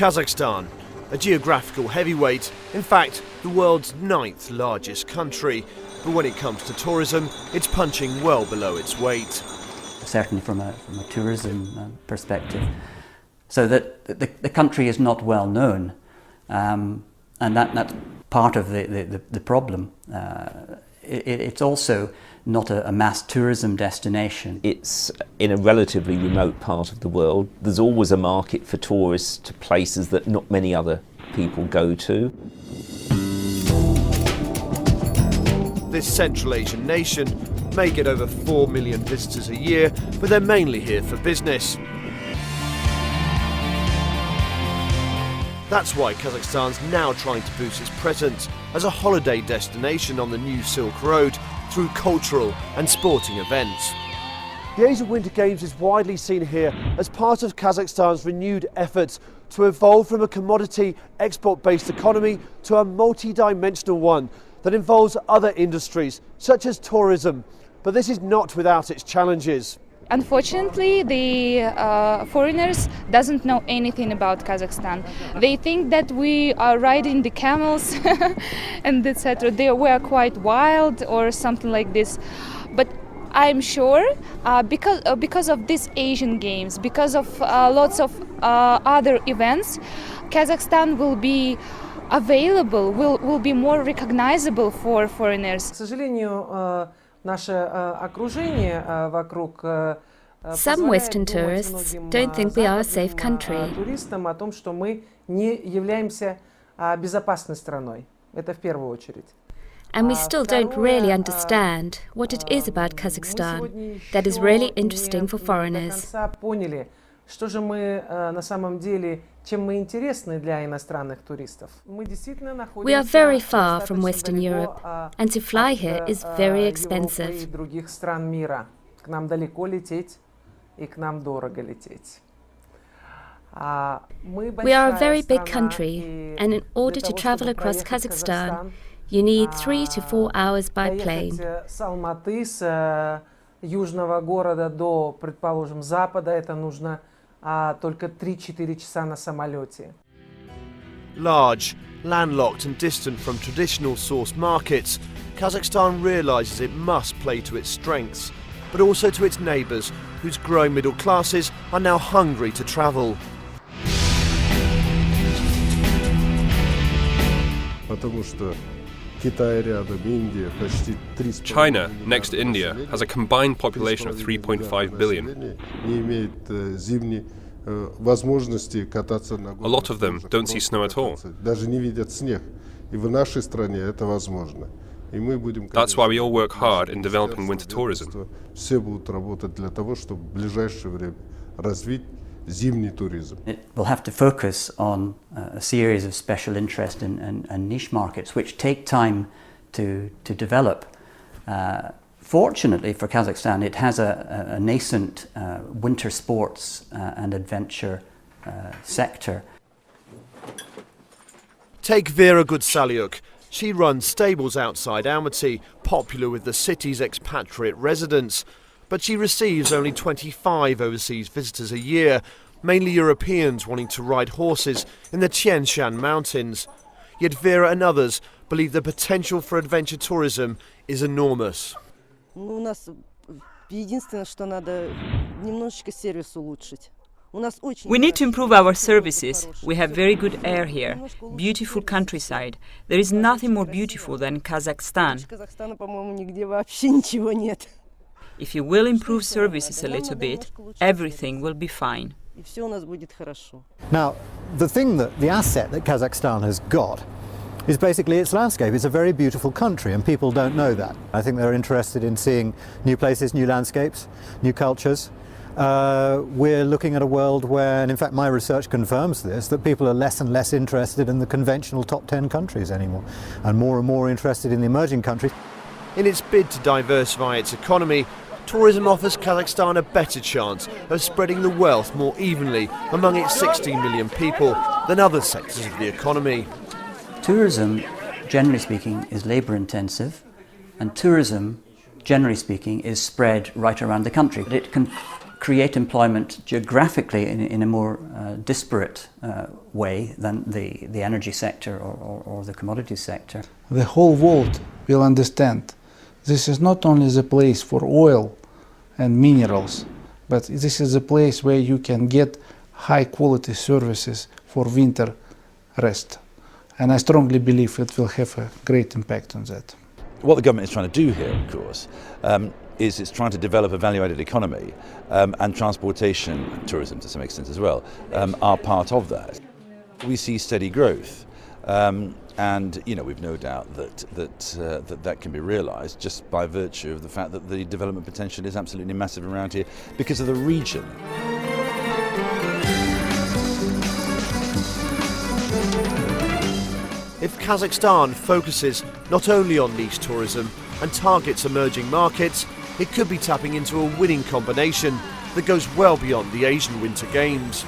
Kazakhstan, a geographical heavyweight, in fact the world's 9th largest country, but when it comes to tourism, it's punching well below its weight. Certainly from a tourism perspective. So that the country is not well known, and that's part of the problem. It's also not a mass tourism destination. It's in a relatively remote part of the world. There's always a market for tourists to places that not many other people go to. This Central Asian nation may get over 4 million visitors a year, but they're mainly here for business. That's why Kazakhstan's now trying to boost its presence as a holiday destination on the new Silk Road through cultural and sporting events. The Asian Winter Games is widely seen here as part of Kazakhstan's renewed efforts to evolve from a commodity export-based economy to a multi-dimensional one that involves other industries such as tourism. But this is not without its challenges. Unfortunately, the foreigners doesn't know anything about Kazakhstan. They think that we are riding the camels and etc. We are quite wild or something like this. But I'm sure because of these Asian Games, because of lots of other events, Kazakhstan will be available, will be more recognizable for foreigners. К сожалению, наше окружение вокруг Some Western tourists don't think we are a safe country. Туристам о том, что мы не являемся безопасной страной. Это в первую очередь. And we still don't really understand what it is about Kazakhstan that is really interesting for foreigners. Поняли, что же мы на самом деле, чем мы интересны для иностранных туристов. We are very far from Western Europe, and to fly here is very expensive. Других стран мира. К нам далеко лететь, и к нам дорого лететь. We are a very big country, and in order to travel across Kazakhstan, you need 3 to 4 hours by plane. С Алматы, с южного города до, предположим, запада, это нужно только 3-4 часа на самолете. Large, landlocked and distant from traditional source markets, Kazakhstan realises it must play to its strengths, but also to its neighbours, whose growing middle classes are now hungry to travel. China, next to India, has a combined population of 3.5 billion. A lot of them don't see snow at all. That's why we all work hard in developing winter tourism. It will have to focus on a series of special interest and niche markets which take time to develop. Fortunately for Kazakhstan, it has a nascent winter sports and adventure sector. Take Vera Gudsalyuk. She runs stables outside Almaty, popular with the city's expatriate residents. But she receives only 25 overseas visitors a year, mainly Europeans wanting to ride horses in the Tian Shan mountains. Yet Vera and others believe the potential for adventure tourism is enormous. We need to improve our services. We have very good air here, beautiful countryside. There is nothing more beautiful than Kazakhstan. If you will improve services a little bit, everything will be fine. Now, the asset that Kazakhstan has got is basically its landscape. It's a very beautiful country, and people don't know that. I think they're interested in seeing new places, new landscapes, new cultures. We're looking at a world where, and in fact my research confirms this, that people are less and less interested in the conventional top 10 countries anymore, and more interested in the emerging countries. In its bid to diversify its economy, tourism offers Kazakhstan a better chance of spreading the wealth more evenly among its 16 million people than other sectors of the economy. Tourism, generally speaking, is labour intensive, and tourism, generally speaking, is spread right around the country. It can create employment geographically in a more disparate way than the energy sector or the commodities sector. The whole world will understand this is not only the place for oil and minerals, but this is a place where you can get high quality services for winter rest. And I strongly believe it will have a great impact on that. What the government is trying to do here, of course, is it's trying to develop a value-added economy, and transportation, tourism to some extent as well, are part of that. We see steady growth, and we've no doubt that can be realised just by virtue of the fact that the development potential is absolutely massive around here because of the region. If Kazakhstan focuses not only on niche tourism and targets emerging markets, it could be tapping into a winning combination that goes well beyond the Asian Winter Games.